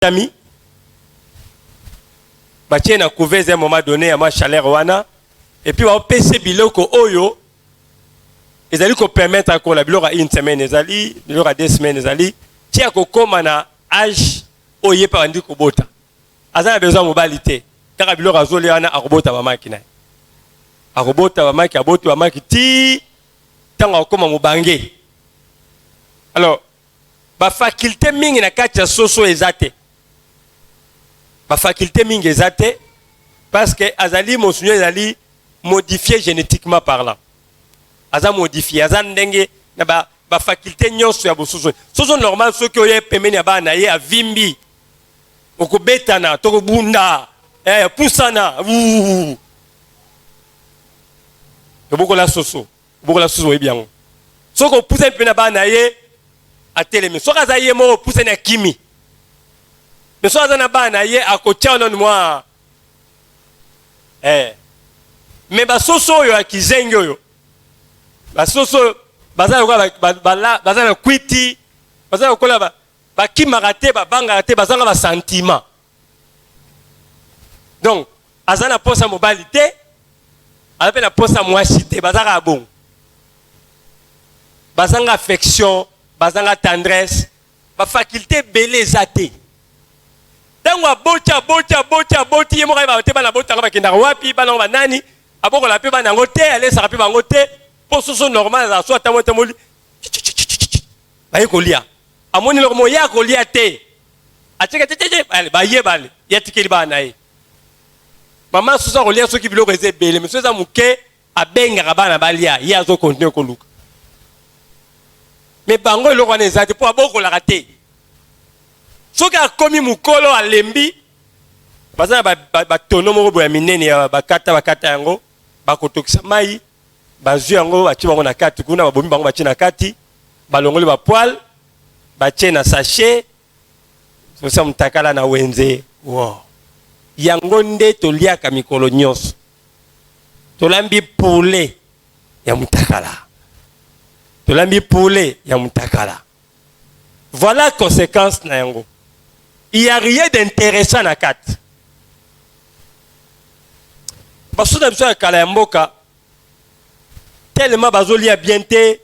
Ami, batie na couveuse à un moment donné à ma chaleur wana et puis va PC biloko oyo ezali ko permettre ko la biloko une semaine ezali biloko 2 semaines ezali tia ko koma na âge oye pa ndi ko bota azana besoin mobilité kaka biloko azoli wana akobota ba maki na akobota ba maki aboti ba maki ti tanga koma mobange. Alors ba faculté mingi na kati ya soso ezate ba faculté mingi ezate parce que azali monsignor ezali modifié génétiquement parlant aza modifié aza ndenge na ba faculté nyonso ya bososo soso normal soki oye pemeni ya bana ye avimbi okobetana tokobunda pusana bokola soso oyebi soki opusani mpe na bana ye atelemi soki aza ye moko opusani akimi mais soki aza na bana ye akotia nano mwa mais basoso oyo ya kizengi oyo basoso baza na kwiti baza lokola bakimaka te babangaka te bazanga basentiment donc aza na posa mobali te aza mpe na posa mwasi te bazaka bongo bazanga affection bazanga tendresse bafaculté ebele eza te ntango aboti ye moko ayeba te bana botanga bakendaka wapi bana ngo banani abokola mpe bana yango te alesaka mpe bango te mpo soso normal azala so atambo tamoli baye kolia amoni loko moya kolia te atika tete baye bale yatikeli bana ye mama soso akolia soki biloko eza ebele mais so eza moke abengaka bana balia ye azokontinue koluka mais bango eloko wana eza te mpo abokolaka te soki akomi mukolo alembi baza na batono moko boya minene ya bakata yango bakotokisa mai bazwi yango batie bango na kati kuna babomi bango batie na kati balongoli bapoile batie na sachet sosa mutakala na wenze wow. Yango nde toliaka mikolo nyonso tolambi poulet ya mutakala tolambi poulet ya mutakala. Voilà la conséquence na yango. Il n'y a rien d'intéressant na kat. Parce que dans kala ya mboka tellement bazolia bien te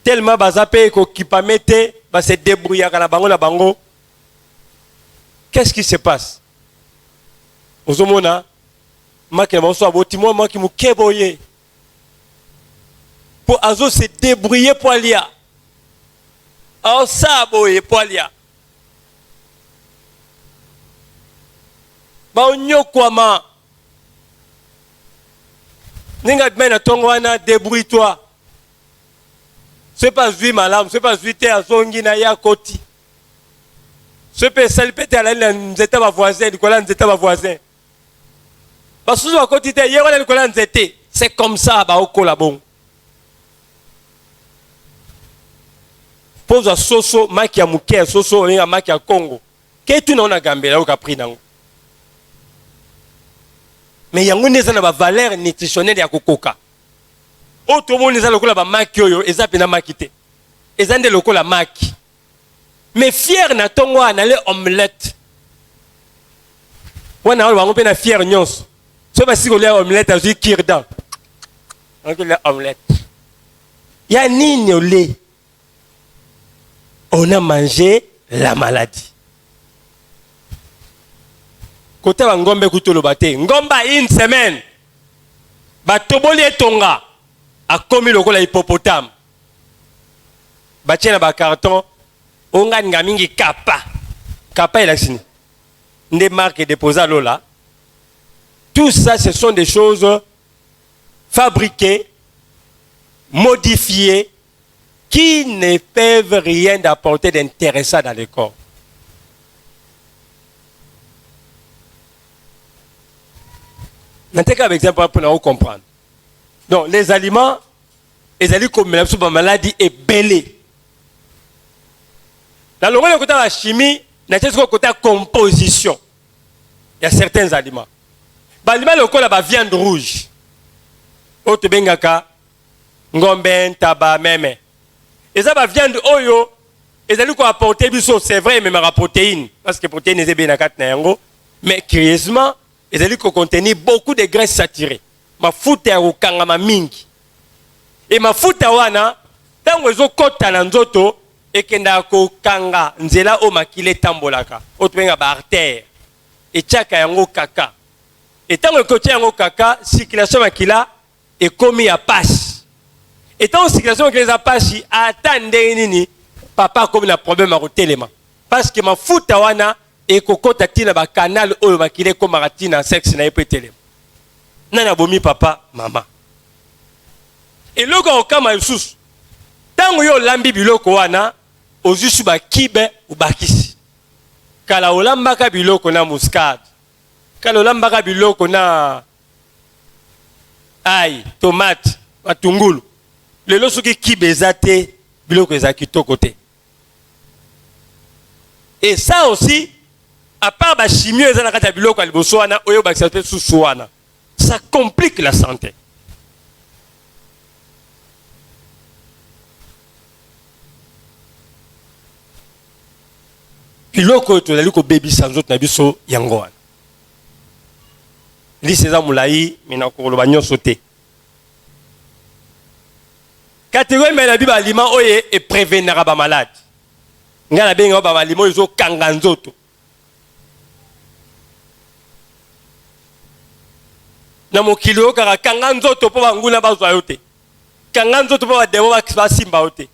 tellement bazape ko kipamete ba se débrouiller kana bango na bango. Qu'est-ce qui se passe? Ozomona makina baso aboti mo maki mukeboye. Pour azo se débrouiller pour alia. Alors ça boye poalia ba onyokwama ninga mena tongo wana débrouille-toi c'est pas zui malamu c'est pas zui te azongi na ya koti c'est pas salpete ala na nzeta ba voisin likola nzeta ba voisin basusu ba koti te yeko likola nzete c'est comme ça ba okola bon. Pose à soso maki ya muke soso ninga maki ya Congo ketu na ona gambela oka prix nango mais yango neza na ba valeur nutritionnelle ya kokoka o to moni za lokola ba maki oyo eza pena maki te eza nde lokola maki mais fier na tongo na le omelette wana wango pe na fier nyonso so ba siko le omelette azu kirdan donc le omelette ya nini ole. On a mangé la maladie. Côté wa ngombe kutolo bate. Ngomba une semaine. Batoboli etonga. A komi lokola hippopotame. Batie na ba carton. Onga ngamingi kapa. Kapa elaksini. Nde marque déposa lola. Tout ça, ce sont des choses fabriquées, modifiées, qui ne peuvent rien d'apporter d'intéressant dans le corps. Maintenant, un exemple pour nous comprendre. Donc, les aliments, comme la maladie est belée. Dans le côté de la chimie, il y a le côté de la composition. Il y a certains aliments. Les aliments, le côté de la viande rouge. Autre bengaka, ngombe, tabac, meme. Et ça va viande oyo ezali ko apporter biso, c'est vrai, même la protéine, parce que protéine est bien na yango, mais curieusement, ezali ko contenir beaucoup de graisses saturées. Mafuta ya kokangama mingi. Et mafuta wana, tango ezo kota na nzoto, ekenda kokanga nzela o makile tambolaka. O tubenga ba artère. Et tchaka yango kaka. Et tango ekotia yango kaka, circulation makila ekomi ya passe. Et tango circulation makila za passe, atande nini, papa comme na problème à rotelema. Parce que mafuta wana ekokota tina ba canal oyo makile komaka tina sexe na epetelema. Nana bomi papa, maman. Et loko okama yususu. Tango yo lambi biloko wana, ozusu ba kibe ou bakisi. Kala olambaka biloko na muscade. Kala olambaka biloko na ail, tomate, matungulu. Lelo soki kibe ezate, biloko ezaki tokote. Et ça aussi, à part ba chimio ezana kata biloko aliboso wana, oyo bakisa pe susu wana. Ça complique la santé. Biloko tozali ko baby sans autre na biso yango wana. Li seza mulai mina ko loba nyonso te. Catégorie mais na biba aliment oye et prévenir ba malade. Ngala benga ba aliment zo kanga nzoto. Na mokili oyo kaka kanga nzoto po banguna bazwa yo te. Kanga nzoto po bademo basimba yo te.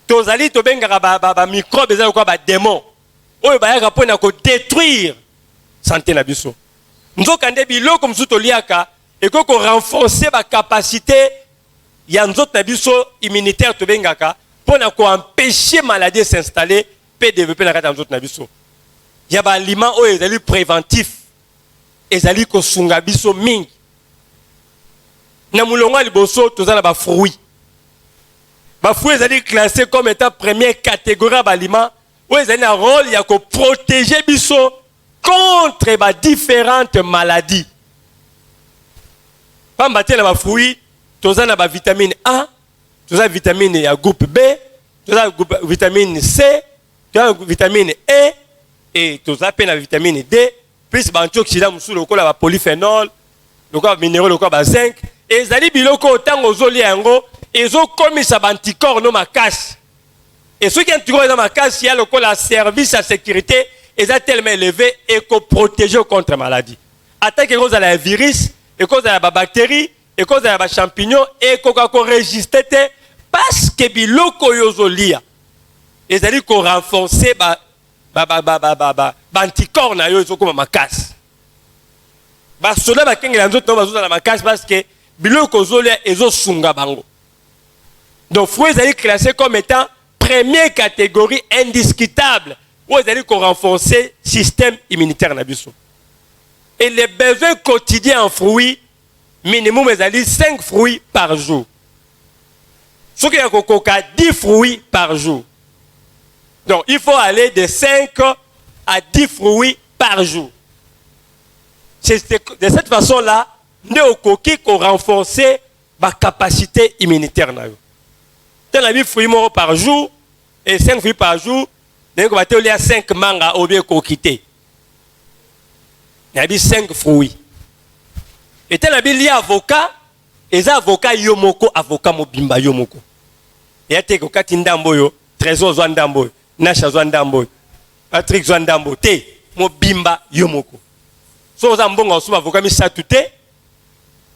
Tozali tobengaka ba microbe ezali kwa ba démon. Oyo bayaka pona ko détruire santé na biso. Nzoka nde biloko msusu toliaka ekoko renforcer ba capacité ya nzoto na biso immunitaire tobengaka pona ko empêcher maladie s'installer pe développer na kata nzoto na biso. Ya ba aliment oyo ezali préventif. Ezali ko sunga biso mingi. Na mulonga liboso tozala ba fruits. Ba fruits ezali classé comme étant première catégorie d'aliment où ezali un rôle ya ko protéger biso contre ba différentes maladies. Pamba tela ba fruits tozala ba vitamine A, tozala vitamine ya groupe B, tozala vitamine C, tozala vitamine E et tozala pe na vitamine D. Plus antioxydants musu lokola ba polyphénol, lokola minéraux, lokola ba zinc, et ezali biloko otango ozoli yango ezokomisa ba anticorps no makasi. Et ceux qui anticorps dans makasi ya lokola service à sécurité eza tellement élevé et ko protéger contre maladie. Attaque cause à la virus, et cause à la bactérie, et cause à la champignon et ko résister parce que biloko yozolia. Ezali ko renforcer ba anticorps na yo ezokoma makasi. Ba soda ba kengela nzoto bazuza na makasi parce que biloko zolia ezosunga bango. Donc fruits ezali classé comme étant première catégorie indiscutable où ezali ko renforcer système immunitaire na biso. Et les besoins quotidiens en fruits minimum ezali 5 fruits par jour. Ce qui est kokoka 10 fruits par jour. Donc, il faut aller de 5 à 10 fruits par jour. C'est de cette façon-là, nous avons renforcer ma capacité immunitaire. Nous avons 10 fruits par jour et 5 fruits par jour. Nous avons 5 mangas au bien coquité. Nous avons 5 fruits. Et nous avons avocat. Et les avocats yomoko, avocat mobimba yomoko. Et nous avons tindamboyo, trésor zondamboyo. Nasha Zwandambo, Patrick Zwandambo, te, mo bimba yomoko. So za mbonga osuma avocat mi satute.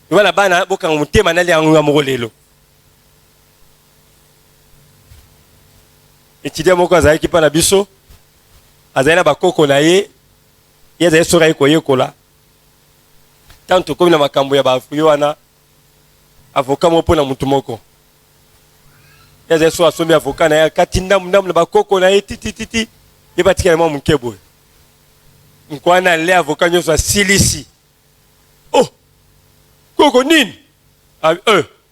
Wana bana boka ngumte manali yangu amoko lelo. Étudiant moko azali ki pa na biso. Azali na bakoko na ye. Ye azali sora ye koyekola. Tanto komi na makambo ya bafuyo wana avocat mo pona mutu moko. Yaza so asombi avocat na ya katinda mundamu na bakoko na titi ye batika na mukebo nkwana le avocat nyoso asilisi oh koko nini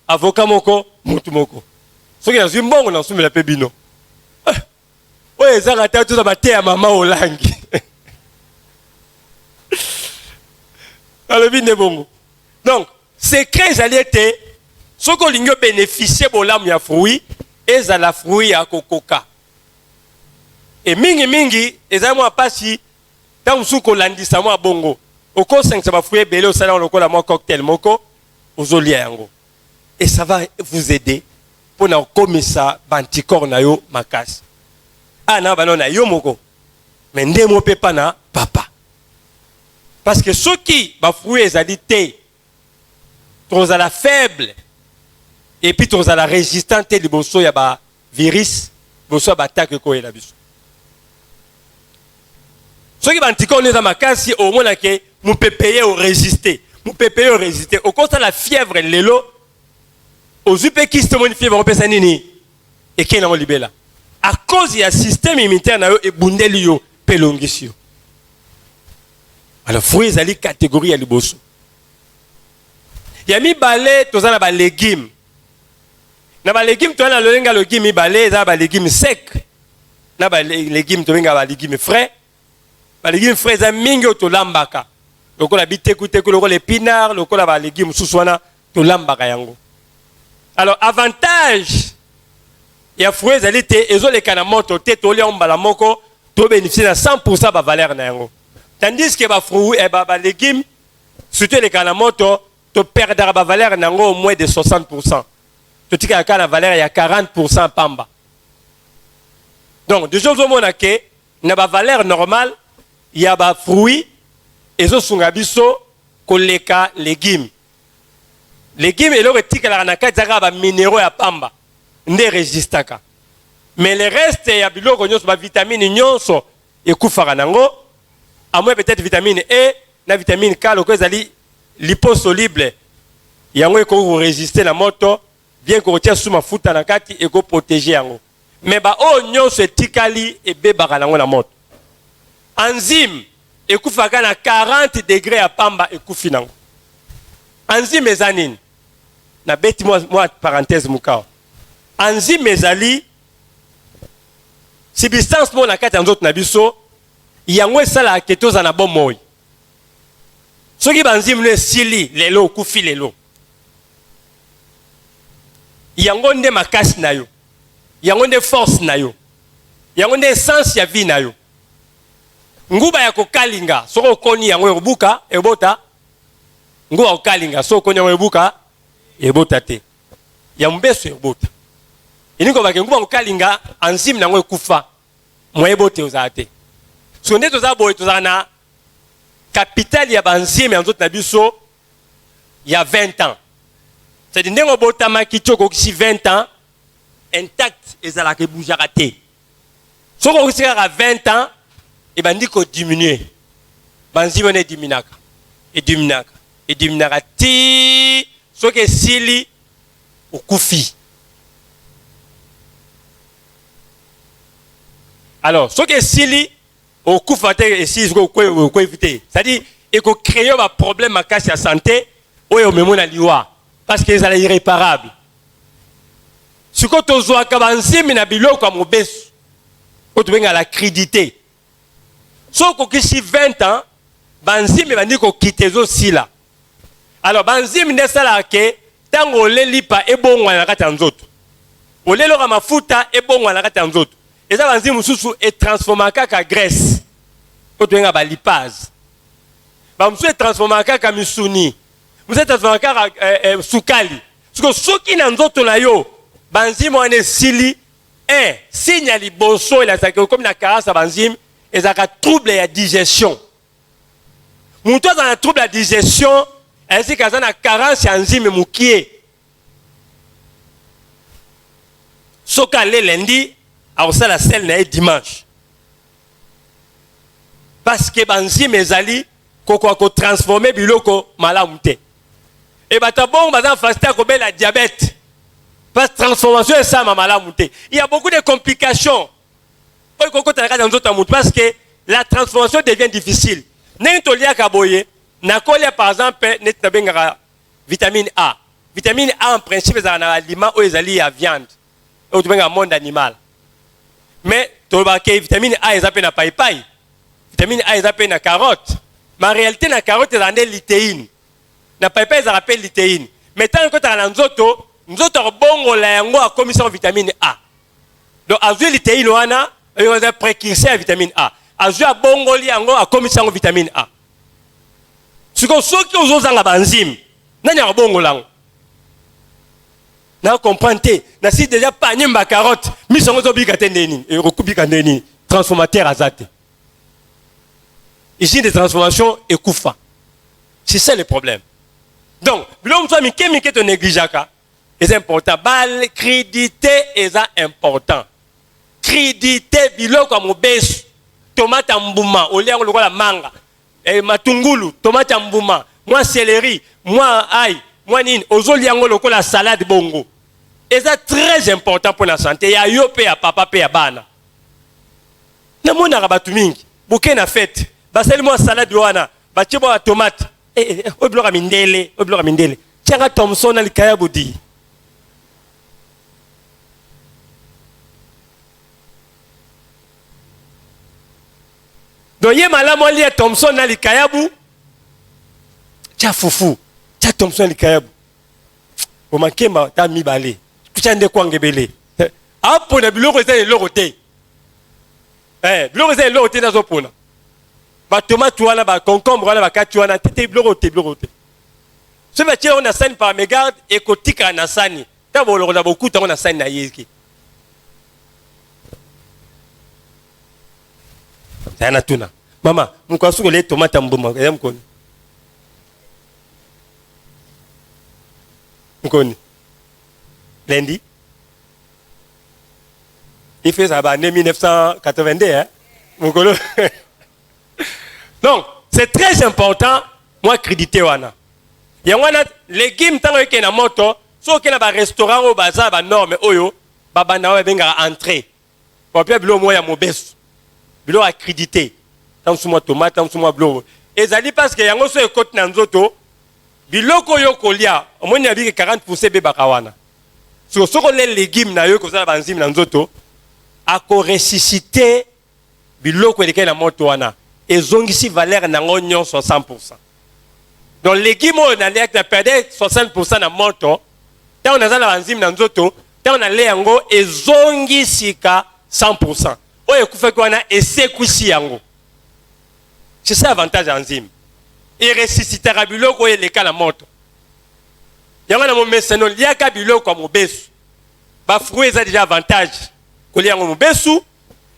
avocat moko mutu moko soki azwi mbongo na somela pe bino oyo ezaka ta toza bate ya mama olangi alobi nde bongo. Donc secret ezali ete soki olingi bénéficier bolamu ya fruit ezala fruit ya kokoka Et mingi eza moi pasi tant suko landisa moi bongo oko 5 ça va fouiller belé au salon lokola moi cocktail moko ozolia yango et ça va vous aider pour na komisa bantikor na yo makasi na banona yo moko mais ndemo pe pa na papa parce que ceux qui ba fouiller ezali te trop à la faible et puis trop à la résistante liboso ya ba virus boso ba attaque ko ela biso. Ceux qui bantikor neza makasi au moins que vous pouvez payer ou résister. Vous pouvez payer ou résister. Au contraire la fièvre lelo aux upékistes mon fièvre on peut sanini et qui na libela. À cause du système immunitaire na yo et bundeli yo pelongisio. Alors fruits ali catégorie ya liboso. Ya mi balé tozana ba légumes. Na ba légumes to na lolenga légumes balé za ba légumes secs. Na ba légumes to benga ba légumes frais. Ba légumes frais za mingi to lambaka. Lokola biteku lokola épinard, lokola ba légumes suswana to lambaka yango. Alors avantage ya fruits ali te ezoleka na moto te to lia mbala moko to bénéficier na 100% ba valeur na yango. Tandis que ba fruits et ba légumes surtout les kanamoto to perdre ba valeur na ngo au moins de 60%. To tika ka la valeur ya 40% pamba. Donc de choses au monde que na ba valeur normale il y a ba fruits ezo sunga biso koleka légumes. Légumes et le tika la na kati ba minéraux ya pamba nde résistaka. Mais le reste ya biloko nyonso ba vitamine nyonso ekufaka nango. À moins peut-être vitamine E, la vitamine K, le ezali liposoluble. Yango eko résister la moto, bien que retia sous ma futa na kati eko protéger yango. Mais ba o nyonso etikali e bebaka nango la moto. Enzyme ekufaka na 40 degrés à pamba ekufi nango. Enzyme ezanine. Na beti moi parenthèse mukao. Enzyme ezali substance mo na kati nzoto na biso. Yango esala ke tozana bon moyi. Soki banzimu ne sili lelo kufi lelo. Yango nde makasi na yo. Yango nde force na yo. Yango nde essence ya vie na yo. Nguba ya kokalinga soko koni yango ebuka ebota. Nguba kokalinga soko koni yango ebuka ebota te. Ya mbeso ebota. Iniko bake nguba kokalinga enzyme nango ekufa. Mo ebote ozate. Si on est aux abois, la capitale, il y a banzime, il y a 20 ans. C'est-à-dire que si 20 ans, intact, et ça a bougé raté. Si on a 20 ans, il va dire qu'on diminue. Banzime est diminué. Et diminué. Et diminué. Ce qui est sili, au koufi. Alors, ce qui est sili, au coup faté et si vous éviter c'est-à-dire il faut créer un problème à casse à santé ou au même na liwa parce que c'est irréparable ce que tu zoa kabanzi mina biloko à mobesu ko tu benga la crédité so ko kisi 20 ans banzi me bandi ko quitter zo sila alors banzi me sala ke tango le lipa e bongwa na kati nzoto o le loka mafuta e bongwa na kati nzoto. Et ça, banzi mususu est transformé kaka graisse. Ko tuenga ba lipase. Ba mususu est transformé kaka misuni. Mususu est transformé kaka sukali. Parce que soki na nzoto na yo, banzi mo ane sili signe liboso ela sake comme na karasa banzim, ezaka trouble ya digestion. Mutu za na trouble ya digestion, ainsi kaza na carence ya enzyme mukie. Soka le lundi alors ça la selle na dimanche parce que banzime ezali ko transformer biloko malamu te et batabon bazan faster ko bela diabète parce transformation et ça malamu te il y a beaucoup de complications parce que la transformation devient difficile nento lia kaboye na kolia par exemple net na benga vitamine A en principe ezala na aliment ou ezali ya viande ou benga monde animal. Mais la vitamine A est appelée na païpaï. Vitamine A est appelée na carotte. Mais en réalité, la carotte est appelée litéine. La païpaï est appelée litéine. Mais tant que tu as nzoto, nzoto bongo la yango a commission vitamine A. Donc, à litéine, Il y a des précurseurs à vitamine A. Azu a bongoli yango a commission vitamine A. Ce que ceux qui ont zanga banzim, nani a bongolango. Na comprendre, na si déjà pas nyemba carotte, mi songo zo bika tendeni, et recoupika tendeni, transformateur azate. Ici des transformations et koufa. C'est ça le problème. Donc, l'homme soit mi te négligaka, c'est important. Bal crédité est important. Crédité biloko mobesu. Tomate mbouma, au lieu de la manga, matungulu, tomate mbouma, moi céleri, moi ail, moi nine, ozoliango loko la salade bongo. Et c'est très important pour la santé. Il y a yope ya papa pe ya bana. Na mona rabatu mingi, bouquet na fête. Baseli moi salade wana, batie moi tomate. Oblora mindele, oblora mindele. Tianga Thompson na likaya budi. Donc, il y a malamu lié Thompson na likayabu. Tia fufu. Tia Thompson likayabu. O makemba ta mi balé. Kuchande kwangebele. Apo na biloko eza lorote. Biloko eza lorote na zopona. Ba tomate wana ba concombre wana ba kati wana tete lorote. Ce métier on a sani par mégarde et kotika na sani. Ta boloko na bokuta on a sani na yeki. Yana tuna. Mama, mkwasuko le tomate mbuma, ya mkoni. Mkoni. Lundi. Il fait ça en 1982, hein. Mkolo. Donc, c'est très important, moi, créditer wana. Yangwana, légumes, tant que na moto, so que na ba restaurant au bazar, ba norme, oyo, ba banawa benga entrée. Pour bien bilo moya mobesu. Bilo accrédité. Tant sous moi tomate, tant sous moi blo. Et ça dit parce que yango so ekote na nzoto, biloko yo kolia, au moins ya bi 40% be bakawana. So ko les légumes na yo ko za banzim na nzoto, a ko ressusciter biloko eleke na moto wana. Et zongisi valeur na ngognon 100%. Donc légumes on a l'air de perdre 60% na moto, tant on a za na banzim na nzoto, tant on a le yango et zongisika 100%. Oye kufa kwa na esekusi yango. C'est ça l'avantage enzyme. Il ressuscitera biloko et les cas la moto. Yango na mo meseno liaka biloko mo besu. Ba fruits a déjà avantage. Ko liango mo besu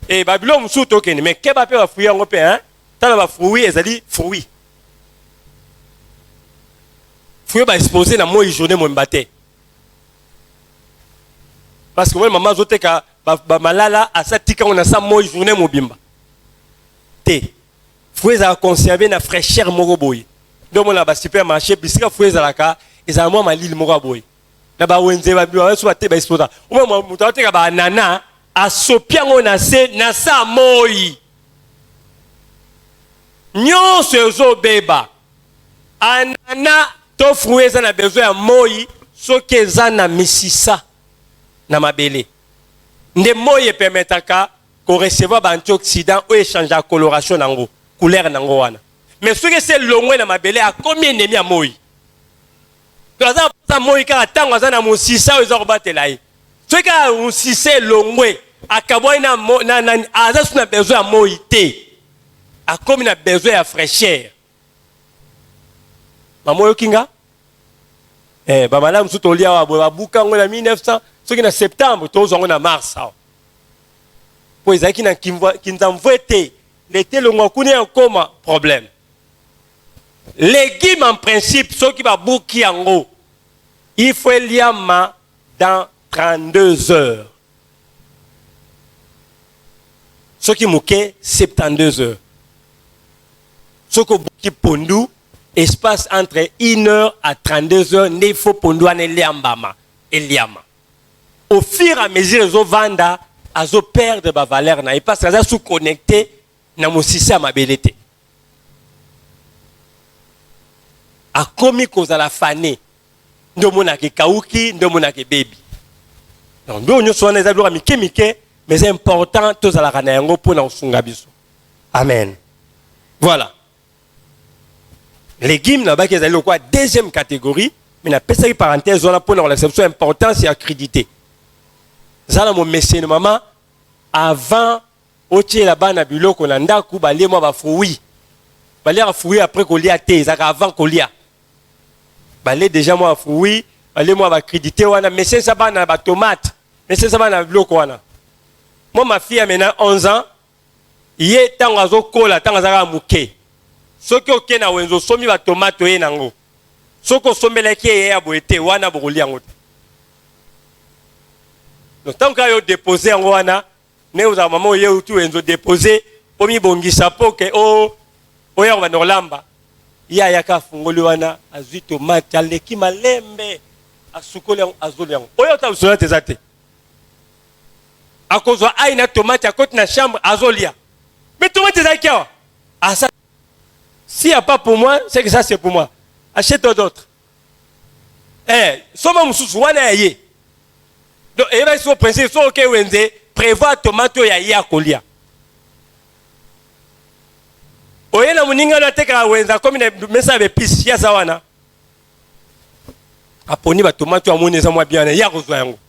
et ba biloko musu tokeni mais ke ba pe ba fruits yango pe hein. Tala ba fruits ezali fruits. Fruits ba exposé na moi journée mo mbaté. Parce que moi maman zoteka ba malala asatika on a ça moi journée mo bimba. Té. Fruits à conserver na fraîcheur moko boy. Donc on a ba supermarché bisika fruits à la ka ezala moi malili moko boy. Na ba wenze ba biwa so ba te ba exposa. O mo muto ateka ba nana asopiango na se na sa moi. Nyonso zo beba. Anana to fruits na besoin ya moi soki eza na misisa na mabele. Nde moi permetaka ko recevoir ba antioxydants ou échanger la coloration nango. Couleur nango wana. Mais ce que c'est longwe na mabele a combien ennemi à moi. Kaza ça moi ka tango za na musisa o zo batela yi. Ce que a musisa longwe akabwa na aza suna besoin à moi té. A comme na besoin à fraîcheur. Maman yo kinga? Ba malamu suto lia wa ba buka ngo na 1900 ce qui na septembre to zo ngo na mars. Po ezaki na kinzamvete. L'été le ngokuni en coma problème. Légumes en principe ceux qui va bouki en haut. Il faut liama dans 32 heures. Ceux qui mouquent 72 heures. Ceux qui bouki pondu espace entre 1 heure à 32 heures ne faut pondu ane liambama et liama. Au fur et à mesure ils vanda azo perdre ba valeur na et parce que sous connecté na mosisa mabelete a komi kozala fane ndo mona ke kauki ndo mona ke baby donc ndo nyo sona za biloko mike mais c'est important to zala kana yango pona usunga biso amen. Voilà, légumes na ba ke zali quoi deuxième catégorie mais na pesa ki parenthèse on a pona réception importance et accrédité zala mo message maman avant otie la bana biloko na ndaku balie mwa ba fruits. Balie ba fruits après kolia te, ezaka avant kolia. Balie déjà mwa fruits, balie mwa ba crédité wana, mais c'est ça bana ba tomate, mais c'est ça bana biloko wana. Moi ma fille a maintenant 11 ans, yé tango azokola, tango azaka muke. Soki oke na wenzo somi ba tomate ye nango. Soko sombeleki ye ya boete wana bokoli yango. Donc tant que yo déposer yango wana, ne uza maman ye utu wenzo déposer, omi bongisa poke o oya ba norlamba. Ya yaka fungoli wana azwi tomate aleki malembe asukoli yango azoli yango. Oya ta usona tezate. Akozwa aina tomate akoti na chambre azolia. Mais tomate ezaki awa. Ah ça. S'il n'y a pas pour moi, c'est que ça c'est pour moi. Achète-toi d'autres. Eh, soma mususu wana ye. Donc, et bien, si vous pensez, so ok, wenze, prévoit tomate ya ya kolia. Oye na muninga na teka wenza, comme une mesa avec pisse, ya sawana. Aponi ba tomate ya mone za mwa bien, ya kozwa yango.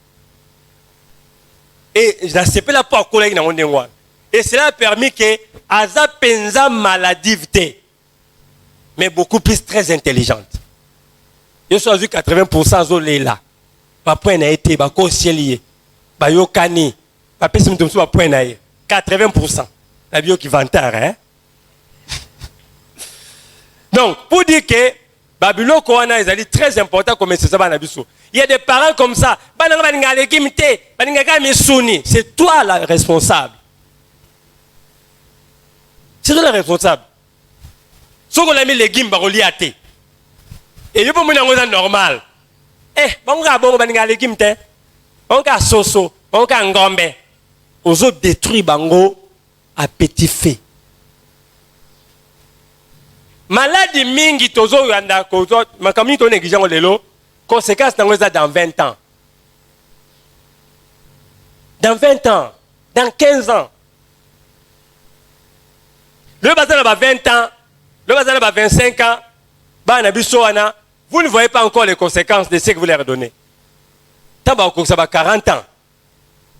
Et je ne sais pas la pas collègue na mondengwa. Et cela a permis que aza penza maladivité. Mais beaucoup plus très intelligente. Je suis à 80% zolé là. Ba point na été, ba ko cielier. Ba yo kani. Ba pesi mutumsu ba point na ye. 80%. La bio qui vantar hein. Donc pour dire que Babylone Koana est très important comme c'est ça banabiso. Il y a des parents comme ça. Bananga baninga legimité, baninga ka misuni. C'est toi la responsable. C'est toi la responsable. Si on a mis les légumes, on a été. Et il y a des gens normal. Eh, on a des légumes, on a soso, on a ngombe. On a détruit bango à petit feu. Maladie mingi tozo yanda kozo, ma kamini to négligeant lelo, conséquence dans 20 ans. Dans 20 ans, dans 15 ans. Le bazar a 20 ans. Le bazar a 25 ans, vous ne voyez pas encore les conséquences de ce que vous leur donnez. Tant que ça va 40 ans,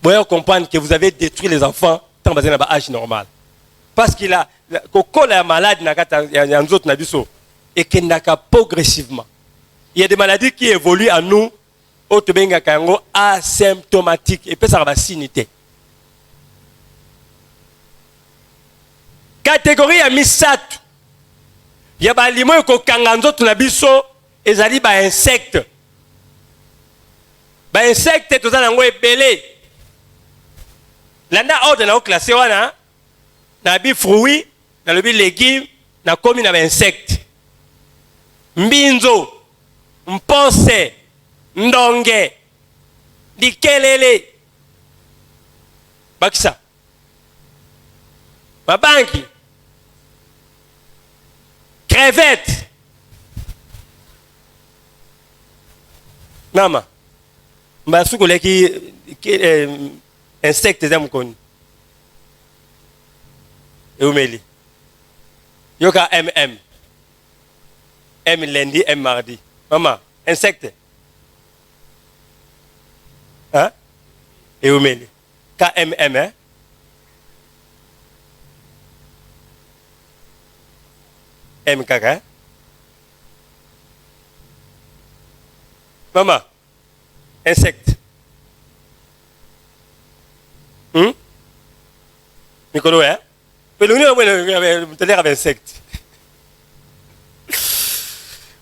vous allez comprendre que vous avez détruit les enfants tant que vous avez un âge normal. Parce qu'il a, quand la malade et qu'il n'a qu'à progressivement. Il y a des maladies qui évoluent en nous, asymptomatiques, et puis ça va s'initer. Catégorie à misatu. Il y a des aliments qui sont des insectes. Les insectes, tout ça, c'est belé. L'anda ordre na classé wana na bi fruits, na lobi légumes, na komi na insectes. Mbinzo, mpose, ndonge, dikelele. Bakisa. Mabanki. Crevettes. Nama. Mbasu koleki insectes za mkoni. Eumeli. Yoka MM. M lundi, M mardi. Maman, insectes. Hein? Eumeli. KMM, hein? MKK. Maman, insectes. Mikolo, hein? Mais nous, on a insectes.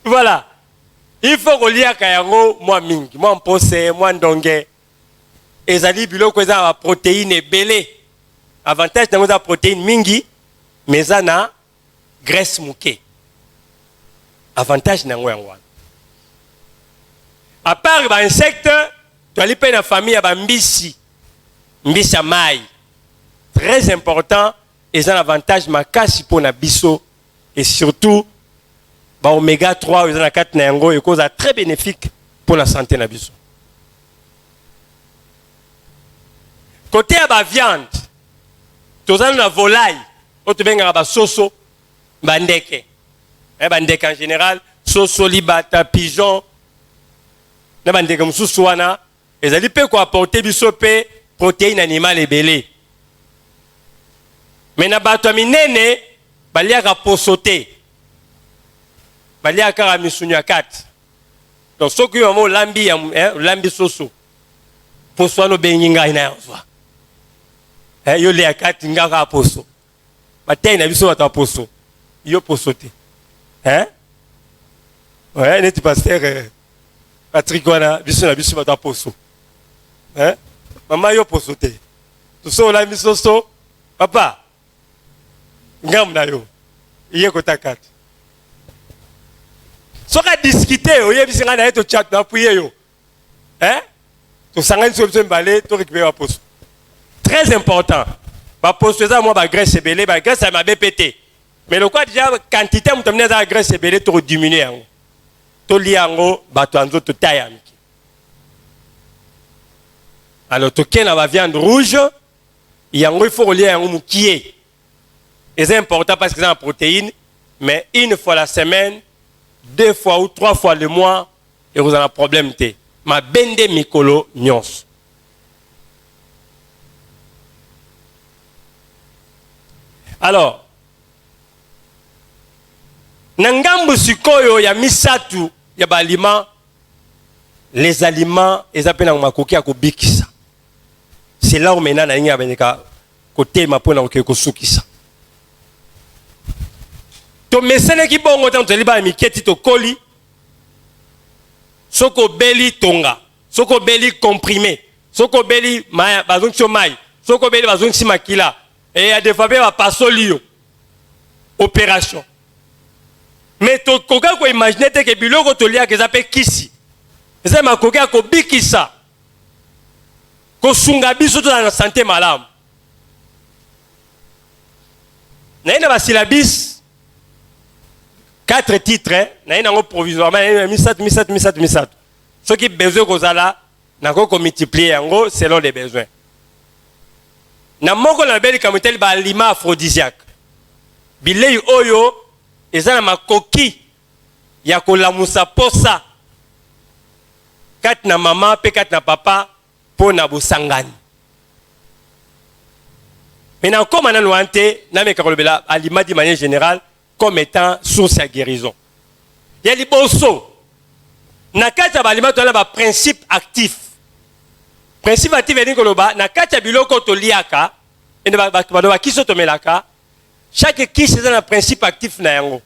Voilà. Il faut qu'on lie à Kayango, moi mingi, moi mpose, moi ndonge. Et ça dit, bilo que ça a protéines belé. Avantage dans la protéine mingi, mais ça na graisse mouké. Avantage dans la à part les insectes, tu as dans la famille à mbisi. Mbisi à maï. Très important. Et ça un avantage makasi pour na biso. Et surtout, oméga 3, ils ont 4 nango et cause très bénéfique pour la santé na biso. Côté à la viande, tu as la volaille, tu as la soso, bandeke. Bandeke en général, soso, libata, pigeon, bandeke moussouana, et ça peut apporter biso pe protéines animales et belé. Mais na bato minene baliaka posote. Baliaka ka misunya kat. Donc soki yo lambi ya lambi soso. Poso no benginga ina yo. Yo le akati ngaka poso. Batay na biso bata poso. Yo posote. Ouais, n'est-ce pas pasteur Patrick wana biso na biso bata poso. Maman yo posote. Tu so lambi soso. Papa. Ngam na yo. Iye kotakati. Soka discuter, oye bisinga na eto chat na puye yo. To sangani so bso mbale to récupérer la poste. Très important. Ba poste ça moi ba graisse belé, ba graisse ça m'a BPT. Mais le quoi déjà quantité mutamne za graisse belé to diminuer yango. To liango ba to anzo to taya miki. Alors to kena ba viande rouge, yango il faut relier yango mukié. Et c'est important parce que c'est en protéines, mais une fois la semaine, 2 fois ou 3 fois le mois, et vous avez un problème. Ma bende mikolo nyons. Alors, nangambu sikoyo ya misatu ya balima, les aliments, ils appellent en makoki à kobikisa. C'est là où maintenant na inga beneka côté ma pona ko sukisa. To mesene ki bongo tan to liba miketi to koli soko beli tonga soko beli comprimé soko beli maya bazon chomai soko beli bazon simakila et ya defabe ba pasolio opération mais to koka ko imaginer te ke biloko to lia ke zape kisi eza makoka ko bikisa ko sunga biso to na santé malamu na ina ba syllabis 4 titres, na ina ngo provisoirement misat. Ce qui besoin kozala na ko multiplier yango selon les besoins. Na moko na beli kamutel ba aliment aphrodisiaque. Bilei oyo ezana makoki ya kolamusa posa. Kat na mama pe kat na papa po na bosangani. Maintenant comme on a lointé na me kakolobela aliment de manière générale comme étant source à guérison. Il y a les bosso. Na kati ya balima to na ba principe actif. Principe actif veut dire que na kati ya biloko to liaka et ba kiso to melaka. Chaque kiso est un principe actif na yango.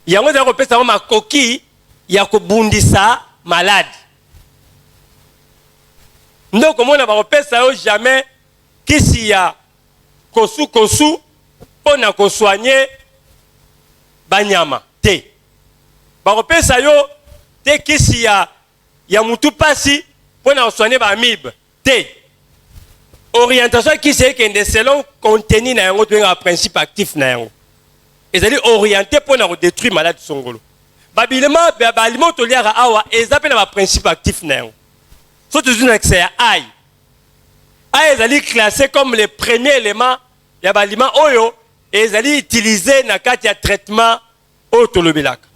Yango za ko pesa ma koki ya ko bundisa malade. Ndo komona ba ko pesa yo jamais kisi ya kosu pona ko soigner banyama te bakopesa yo te kisi ya mutu pasi pona soigner ba amibe te orientation kisi ekende selon contenu na yango to nga principe actif na yango ezali orienté pona ko détruire malade songolo babilema ba aliment to liaka awa ezapena ba principe actif na yango so tuzuna accès ya ai ezali classé comme le premier élément ya ba aliment oyo et ils allaient utiliser na kati ya traitement autolobilaka.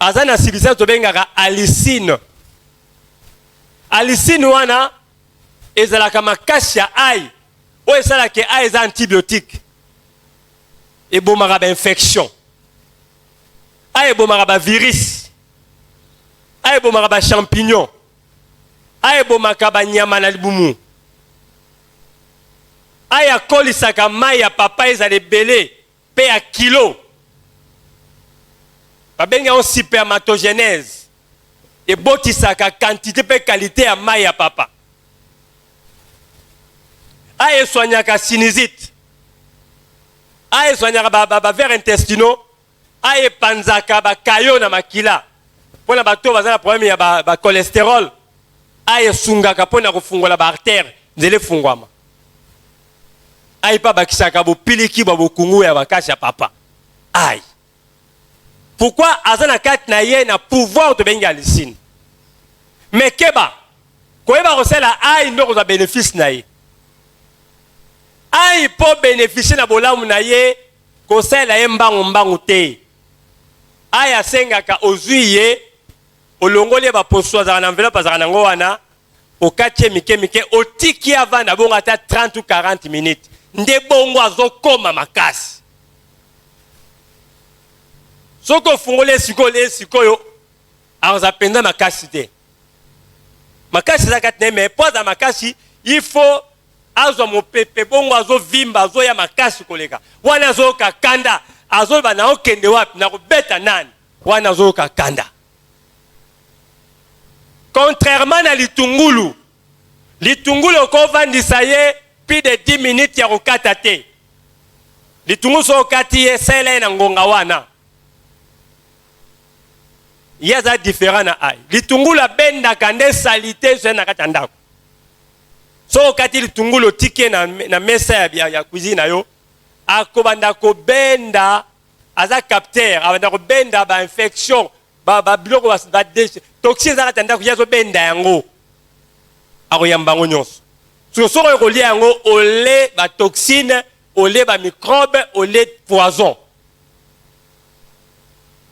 Azana civilisation to bengaka alicine. Alicine wana ezalaka makasi ya ai. O esalaka ai eza antibiotique. Et bomaka ba infection. Ai bomaka ba virus. Ai bomaka ba champignon. Ai bomaka ba nyama na libumu. Aya kolisaka mai ya papa ezale belé pe ya kilo babenga on spermatogenèse et botisaka quantité pe qualité ya mai ya papa aya soignaka sinusite aya soignaka ba vers intestinaux aya panzaka ba kayo na makila pona bato bazana problème ya ba cholestérol aya sungaka pona kofungola ba artère nzele fungwama aïe pas bakisaka bo piliki ba bokungu ya bakasi ya papa aïe pourquoi azana kat na ye na pouvoir de benga lisine mais keba koyeba kosala aïe ndo koza bénéfice na ye aïe po bénéficier na bolamu na ye kosala ye mbangu te aïe asengaka ozwi ye olongoli ba poso azaka na enveloppe azaka nango wana okatie mike otiki avant na bonga ta 30 ou 40 minutes nde bongo azokoma makasi. Soko fungole sikoyo azapenza makasi te. Makasi zakatne mais poza makasi il faut azo mopepe bongo azo vimba azo ya makasi koleka. Wana azo kakanda azo bana okende wapi na kubeta nani. Wana azo kakanda. Contrairement à litungulu. Litungulu ko vandisa ye plus de 10 minutes ya kokata te. Litungulu so kati ye sele na ngonga wana. Yaza différent na ai. Litungulu benda kande salité so na katandako. So kati litungulu tike na mesa ya cuisine yo. Akobanda ko benda aza capteur, abanda ko benda ba infection, ba biloko ba toxine za katandako yazo benda yango. Ako yambango nyonso. So kolia yango olé ba toxine, olé ba microbe, olé poison.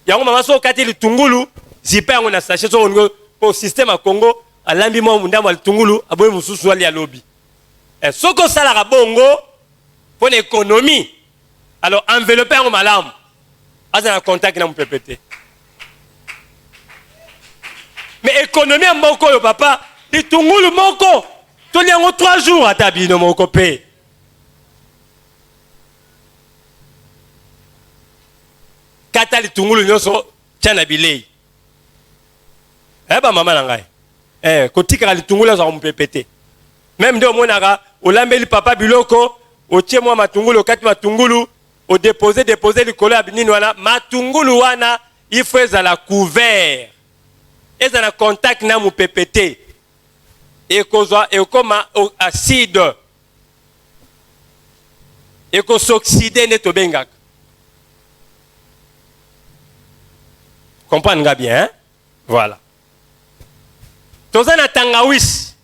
Yango mama so kati litungulu zipa yango na sachet so ngo po système a Congo alambi mo mundamo litungulu aboye mususu ali alobi. Soko sala ka bongo pour l'économie. Alors envelopper yango malamu. Aza na contact na mpepete. Mais économie mboko yo papa, litungulu moko toli yango 3 jours atabino moko pe. Kata litungulu nyoso tchana bilei. Ba mama na ngai. Kotika litungulu za mpepete. Même de monaka olambeli papa biloko, otie mwa matungulu kati matungulu, o déposer likolo ya binini wana, matungulu wana il faut ezala couvert. Ezala contact na mpepete. Ekozwa ekoma acide. Ekosoxyde ne tobengaka. Comprendre bien, hein? Voilà. Tozana tangawis.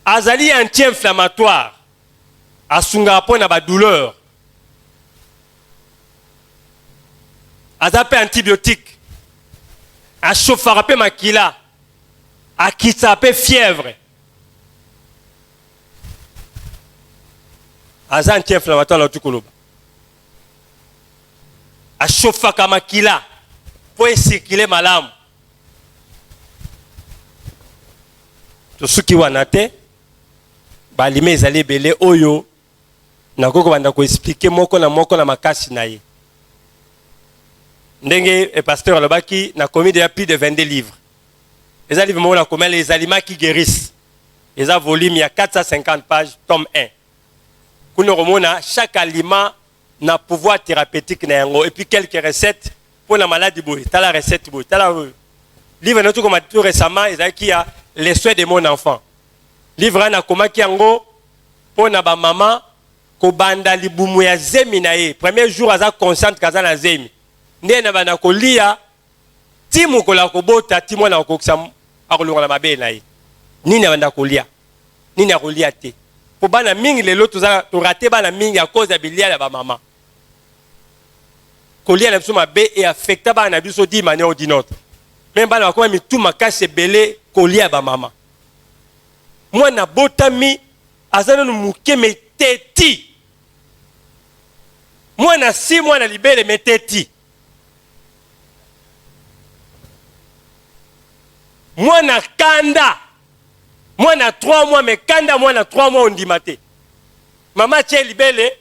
Azali anti-inflammatoire. Asunga pona ba douleur. Azape antibiotique. Achauffera pe makila. Akisa pe fièvre. Aza anti-inflammatoire la tukoloba. Achauffaka makila. Pour circuler malamu. To suki wanate balime ezali belé oyo nakoko banda ko expliquer moko na makasi na ye. Ndenge pasteur alobaki na commis déjà plus de 22 livres. Les livres mona comme les aliments qui guérissent. Les volume il y a 450 pages tome 1. Kuno romona chaque aliment na pouvoir thérapeutique na yango et puis quelques recettes pour la maladie boy. T'as la recette boy. T'as la livre notre comme tout récemment qui a les soins de mon enfant. Livre na koma ki yango pour na ba maman ko banda libumu ya zemi na ye. Premier jour aza consciente kaza na zemi. Nde na bana ko lia timu ko la ko bota timo na ko ksa akolonga na mabe na ye. Nini banda ko lia? Nini ko lia te? Po bana mingi lelo to raté bana mingi à cause ya bilia ya ba maman. Ko lia na biso mabe et affecta bana biso di manière ou d'une autre. Même bana ko mi tout makase belé kolia ba mama. Moi na botami azana no muke meteti. Moi na 6 mois na libere meteti. Moi na kanda. Moi na 3 mois me kanda moi na 3 mois ondimate. Mama tie libele.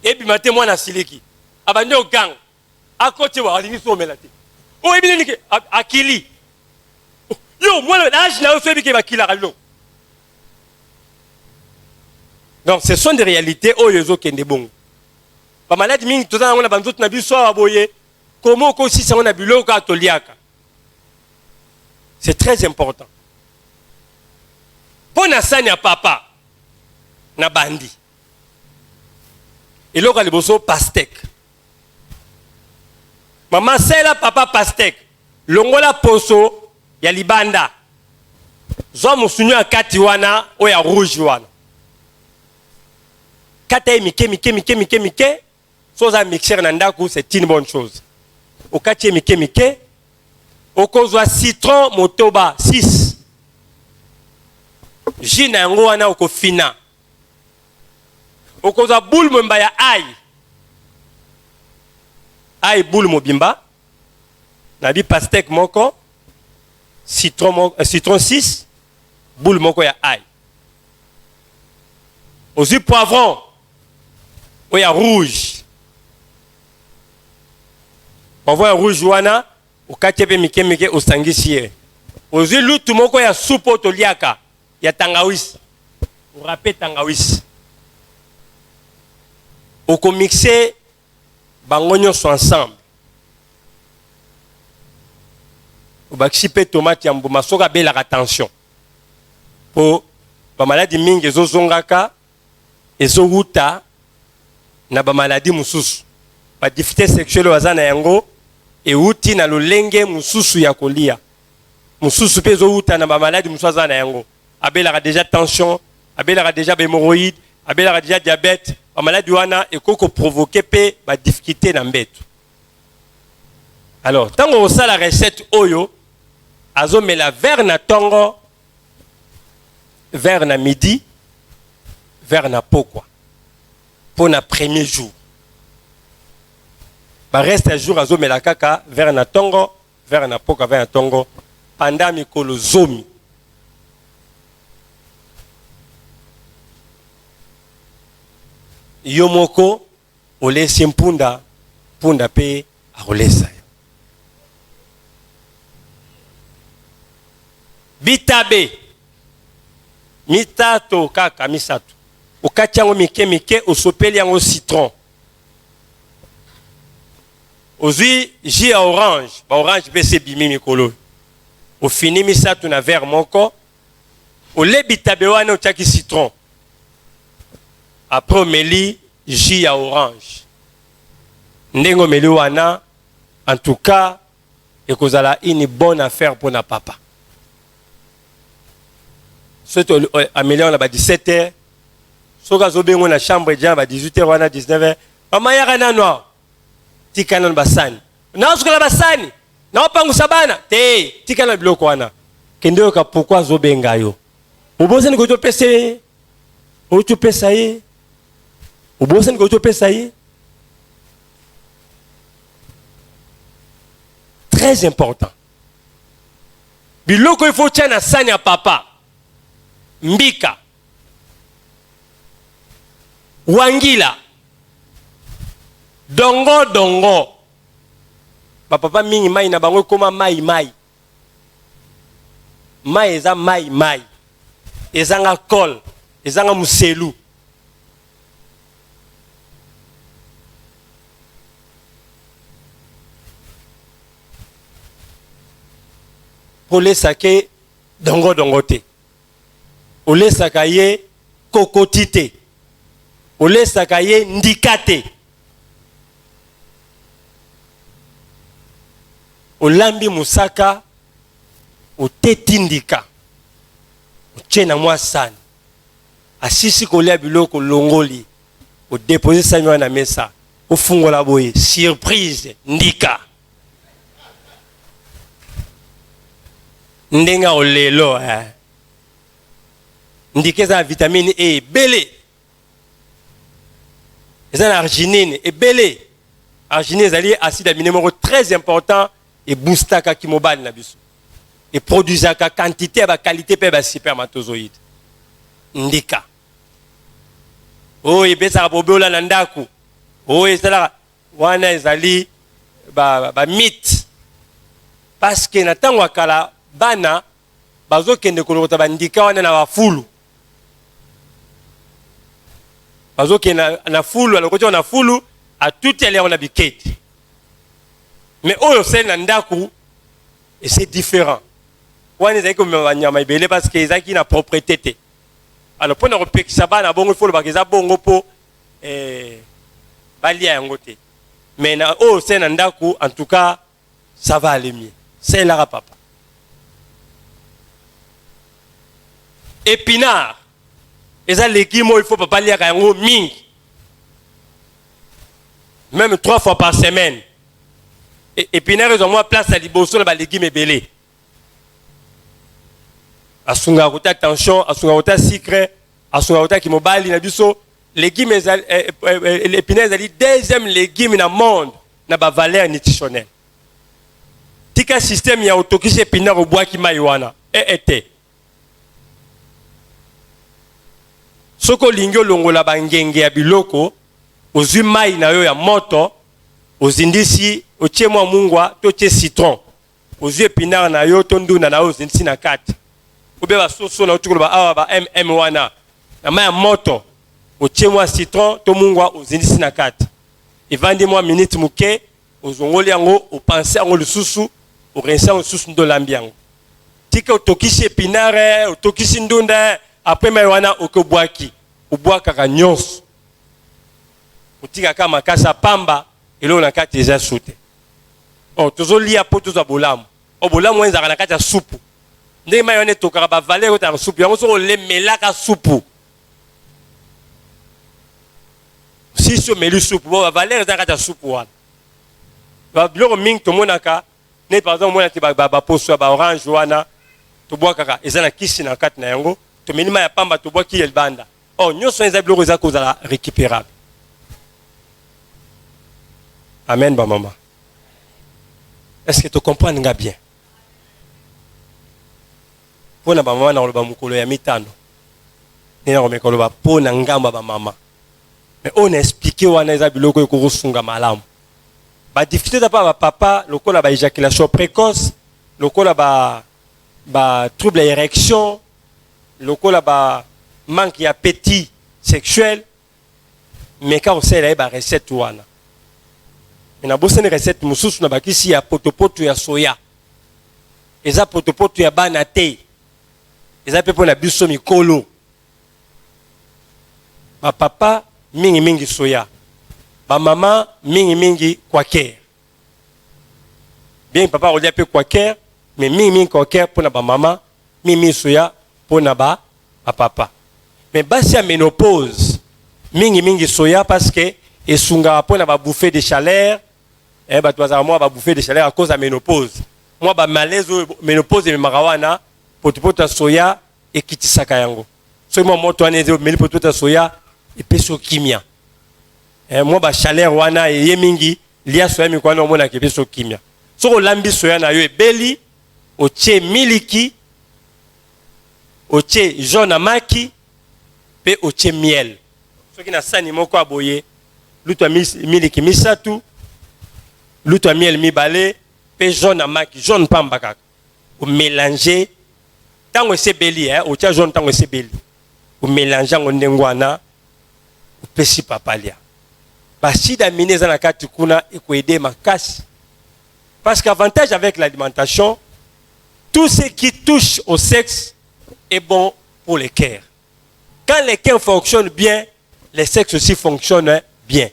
Ebi mate moi na siliki. Abanyo gang. Akoti wa alingi so melate. Oh, et Akili. Yo, moi, l'âge n'a pas fait que Akila Ralo. Donc, ce sont des réalités où les autres sont bons. Pas malade, ming, tout ça, on a besoin de nabi soir à boyer. Comment aussi ça on a bulo katoliaka. C'est très important. Pour nasanya papa, na bandi. Et là, le bosso pastèque. Maman c'est là papa pastèque. Longola poso ya libanda. Zo musunyo akati wana o ya rouge wana. Kata mike. Soza mixer na ndaku c'est une bonne chose. Okati mike. Okozwa citron motoba 6. Jina yango wana okofina. okoza boule mwemba ya ail boule mobimba na bi pastèque moko citron 6 boule moko ya ail aussi poivron oya rouge poivron ya rouge wana okati pe mike osangisi ye aussi lutu moko ya soupe toliaka ya tangawisi orape tangawisi oko mixer bango nyonso ensemble obakisi pe tomate ya mbuma soki abelaka tension po bamaladi mingi ezozongaka ezowuta na bamaladi mosusu badifite sexuelle baza na yango euti na lolenge mosusu ya kolia mosusu mpe ezowuta na bamaladi mosusu aza na yango abelaka déjà tension abelaka déjà bémoroïde abelaka déjà diabète bamaladi wana ekoko provoquer pe badifficulté na mbeto. Alors ntango osala recette oyo azomela verre na tongo verre na midi verre na pokwa pour na premier jour ba reste jour azomela kaka verre na tongo verre na pokwa verre na tongo pendant mikolo zomi. Yomoko olesi mpunda pe akolesa bitabe mitato kaka misato okati yango mike osopeli yango citron ozwi jus ya orange ba orange pe se bimi mikolo ofini misato na verre moko ole bitabe wana otiaki citron après omeli jus ya orange ndenge omeli wana en tout cas ekozala une bonne affaire pour na papa. Surtout ameli wana ba 17h soki azobengo na chambre déjà ba 18h wana 19h mama yaka nano tika nano basani naosukola basani naopangusa bana te tika na biloko wana kende yoka pourquoi azobenga yo obosani kotopese otopesa ye obosani kotopesa ye très important biloko il faut tia na sani ya papa mbika wangila dongo bapapa mingi mai na bango ekoma mai eza mai ezanga kol ezanga muselu olesake dongo te olesaka ye kokoti te olesaka ye ndika te olambi musaka oteti ndika otie na mwa sani asisi kolia biloko longoli odepose sani wana na mesa ofungola boye surprise ndika ndenga olelo ndika eza na vitamine E ebele eza na arginine ebele arginine ezali acide aminé moko très important eboostaka kimobali na biso eproduisaka quantité ya baqualité mpe ba supermatozoïde ndika oyo ebesaka bobeola na ndako oyo esalaka wana ezali bamythe parce que na ntango ya kala bana bazokende kolokota bandika wana na bafulu bazokende na fulu alokoti na fulu atuti aliako na biketi mais oyo seli na ndako et c'est différent wana ezalaki komema banyama ebele parce que ezalaki na propriété te alors mpo na kopekisa bana bongo ifo lobaka eza bongo mpo balia yango te mais na oyo seli na ndako en tout cas ça va aller mieux selaka papa. Épinard eza légume il faut papa liaka yango mingi même 3 fois par semaine. Épinard ils ont moins place à liboso na ba légumes ebele asunga kota tension asunga kota sucre asunga kota kimobali na biso légumes l'épinard ezali deuxième légume na monde na ba valeur nutritionnelle. Tika système ya otokisi épinard obwaki mai wana ete. Soko lingyo longola bangenge ya biloko ozwi mai na yo ya moto ozindisi otie mwa mungwa to tie citron ozwi épinard na yo to ndunda na yo ozindisi na kati obe basoso na otukolo ba awa ba mm wana na mai ya moto otie mwa citron to mungwa ozindisi na kati evandi mwa minute muke ozongoli yango opense yango lisusu orense yango lisusu ndo lambi yango tika otokisi épinard otokisi ndunda après mai wana okobwaki obwakaka nyonso otikaka makasa pamba eloko na kati eza sute tozolia po tozwa bolamu bolamu ezalaka na kati ya supu ndenge mai wana etokaka bavaleur otaka supu yango soko olemelaka supu sisi omeli supu bo bavaleur eza na kati ya supu wana babiloko mingi tomonaka ne par exemple omona te baposo ya baorange wana tobwakaka eza na kisi na kati na yango tomeli mai ya pamba tobwaki elbanda nyonso eza biloko eza kozala récupérable. Amen, ba maman. Est-ce que tu comprends nga bien? Pona ba maman na loba mukolo ya mitano. Nina komekolo ba pona ngamba ba maman. Mais on expliqué wana eza biloko ekosunga malamu. Ba difficulté da ba papa lokola ba éjaculation précoce, lokola ba trouble d'érection, lokola ba manque d'appétit sexuel, mais quand on sait la recette wana. Mais na bosse une recette mususu na bakisi ya potopoto ya soya. Eza potopoto ya bana te. Eza pepo na biso mikolo. Ba papa mingi soya. Ba mama mingi kwaker. Bien papa on dit peu kwaker, mais mingi kwaker pour na ba mama, mingi soya pour na ba papa. Mais basi ya ménopause mingi soya parce que esunga pona ba bouffer de chaleur ba toza moi ba bouffer de chaleur à cause de ménopause moi ba malaise ménopause et marawana potopoto soya ekitisaka yango so moi moto anezo meli potopoto soya epeso kimia moi ba chaleur wana ye mingi lia soya mikwana omona ke peso kimia so lambi soya na yo ebeli otie miliki otie jaune amaki pe otie miel soki na sani moko aboye luto miliki misatu luto miel mibale pe jaune amaki jaune pamba kaka o mélanger tango sebeli otia jaune tango sebeli o mélanger ngo ndengwana opesi papalia basida mineza na kati kuna ekoede makasi parce qu'avantage avec l'alimentation tout ce qui touche au sexe est bon pour le cœur. Quand les cœurs fonctionnent bien, les sexes aussi fonctionnent bien.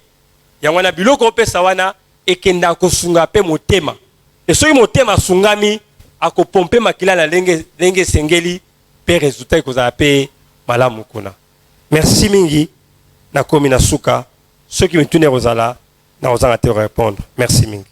Yangwana biloko pesa wana ekenda kosunga pe motema. Et soki motema sungami akopompe makila na lenge sengeli pe résultat kozala pe malamu kuna. Merci mingi na komi na suka. Ceux qui me tournent rozala na ozanga te répondre. Merci mingi.